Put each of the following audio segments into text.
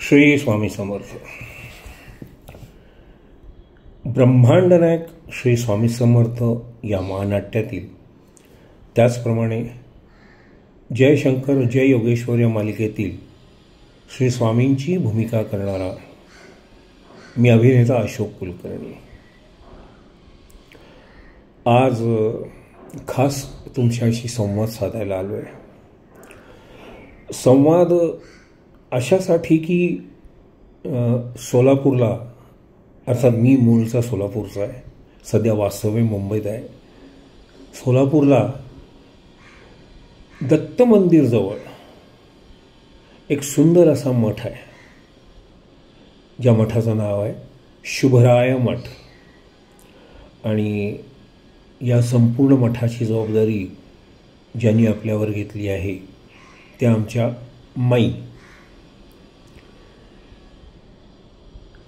श्री स्वामी समर्थ. ब्रह्मांड नायक श्री स्वामी समर्थ या महानाट्यातील, त्याचप्रमाणे जय शंकर जय योगेश्वर या मालिकेतील श्री स्वामींची भूमिका करणारा मी अभिनेता अशोक कुलकर्णी आज खास तुमच्याशी संवाद साधायला आलो आहे. संवाद अशासाठी की सोलापूरला, अर्थात मी मूळचा सोलापूरचा आहे, सध्या वास्तव्य मुंबईत आहे. सोलापूरला दत्त मंदिरजवळ एक सुंदर असा मठ आहे, ज्या मठाचं नाव आहे शुभराय मठ. आणि या संपूर्ण मठाची जबाबदारी ज्यांनी आपल्यावर घेतली आहे त्या आमच्या माई.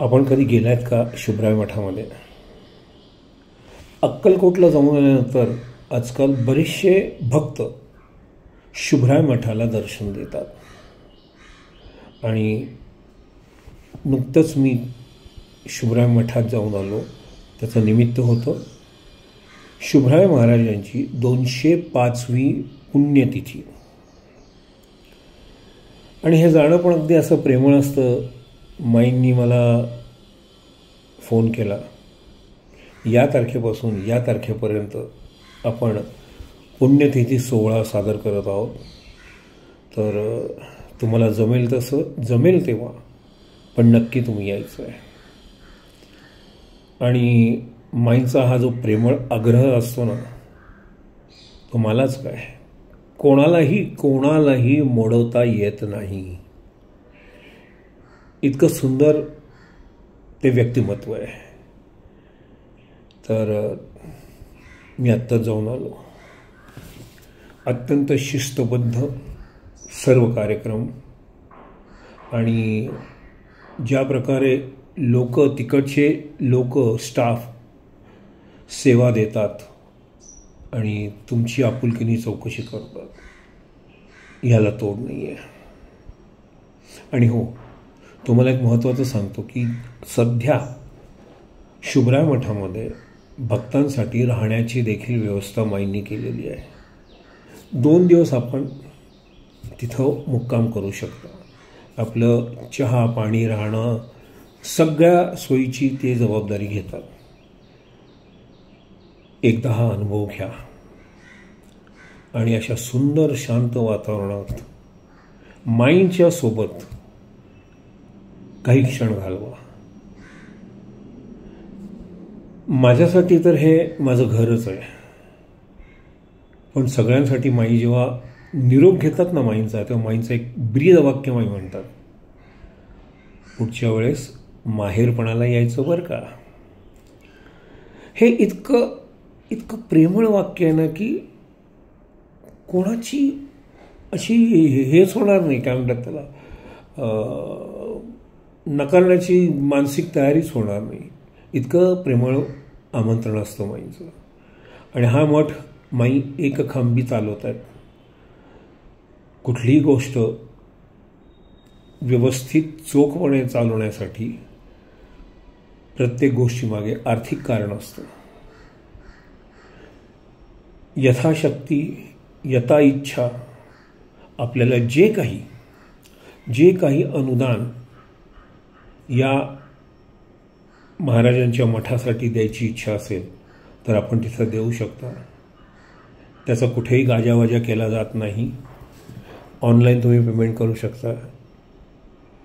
आपण कधी गेलात का शुभराय मठामध्ये? अक्कलकोटला जाऊन आल्यानंतर आजकाल बरेचसे भक्त शुभराय मठाला दर्शन देतात. आणि नुकतंच मी शुभराय मठात जाऊन आलो. त्याचं निमित्त होतं शुभराय महाराजांची 205वी पुण्यतिथी. आणि हे जाणं पण अगदी असं प्रेमळ असतं. माईंनी मला फोन केला, या तारखेपासून या तारखेपर्यंत आपण पुण्यतिथी सोहळा सादर करत आहोत, तर तुम्हाला जमेल तसं, जमेल तेव्हा, पण नक्की तुम्ही यायचं आहे. आणि माईंचा हा जो प्रेमळ आग्रह असतो ना, तो मलाच काय, कोणालाही मोडवता येत नाही. इतकं सुंदर ते व्यक्तिमत्व आहे. तर मी आत्ताच जाऊन आलो. अत्यंत शिस्तबद्ध सर्व कार्यक्रम, आणि ज्या प्रकारे तिकडचे लोक स्टाफ सेवा देतात आणि तुमची आपुलकीने चौकशी करतात, ह्याला तोड नाही आहे. आणि हो, तुम्हाला एक महत्त्वाचं सांगतो की सध्या शुभराय मठामध्ये भक्तांसाठी राहण्याची देखील व्यवस्था माईंनी केलेली आहे. 2 दिवस आपण तिथं मुक्काम करू शकता. आपलं चहा पाणी राहणं सगळ्या सोयीची ते जबाबदारी घेतात. एकदा हा अनुभव घ्या आणि अशा सुंदर शांत वातावरणात माईंच्या सोबत काही क्षण घालवा. माझ्यासाठी तर हे माझं घरच आहे, पण सगळ्यांसाठी माई जेव्हा निरोप घेतात ना माईंचा, तेव्हा माईंचं एक ब्रीद वाक्य माई म्हणतात, पुढच्या वेळेस माहेरपणाला यायचं बरं का. हे इतकं प्रेमळ वाक्य आहे ना की कोणाची अशी हेच होणार नाही, काय म्हणतात त्याला, नकारण्याची मानसिक तयारीच होणार नाही. इतकं प्रेमळ आमंत्रण असतं माईंचं. आणि हा मठ माई एकखांबी चालवत आहेत. कुठलीही गोष्ट व्यवस्थित चोखपणे चालवण्यासाठी प्रत्येक गोष्टीमागे आर्थिक कारण असतं. यथाशक्ती यथा इच्छा आपल्याला जे काही अनुदान या महाराजांच्या मठासाठी द्यायची इच्छा असेल तर आपण तिथं देऊ शकता. त्याचा कुठेही गाजावाजा केला जात नाही. ऑनलाईन तुम्ही पेमेंट करू शकता.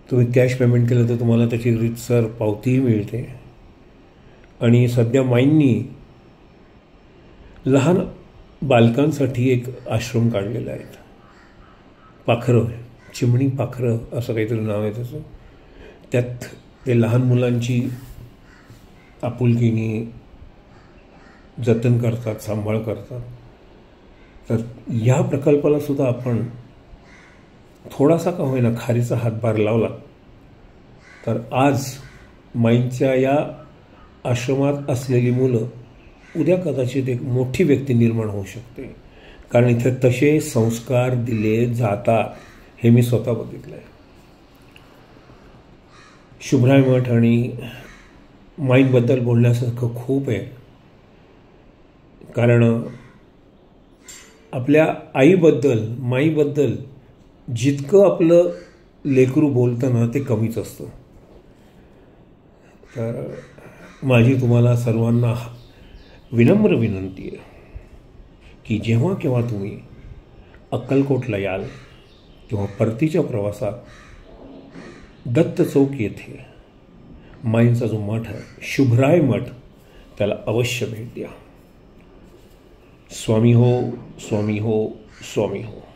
तुम्ही कॅश पेमेंट केलं तर तुम्हाला त्याची रीतसर पावतीही मिळते. आणि सध्या माईंनी लहान बालकांसाठी एक आश्रम काढलेला आहे. पाखरं, चिमणी पाखरं असं काहीतरी नाव आहे त्याचं. त्यात ते लहान मुलांची आपुलकीने जतन करतात, सांभाळ करतात. तर या प्रकल्पाला सुद्धा आपण थोडासा का होईना खारीचा हातभार लावला तर आज माईंच्या या आश्रमात असलेली मुलं उद्या कदाचित एक मोठी व्यक्ती निर्माण होऊ शकते. कारण इथे तसे संस्कार दिले जातात, हे मी स्वतः बघितलं आहे. शुभराय मठ आणि माईंबद्दल बोलण्यासारखं खूप आहे. कारण आपल्या आईबद्दल, माईबद्दल जितकं आपलं लेकरू बोलतं ना ते कमीच असतं. तर माझी तुम्हाला सर्वांना विनम्र विनंती आहे की जेव्हा केव्हा तुम्ही अक्कलकोटला याल किंवा परतीच्या प्रवासात दत्त चौक येथे माईंचा जो मठ आहे, शुभराय मठ, त्याला अवश्य भेट द्या. स्वामी हो, स्वामी हो, स्वामी हो.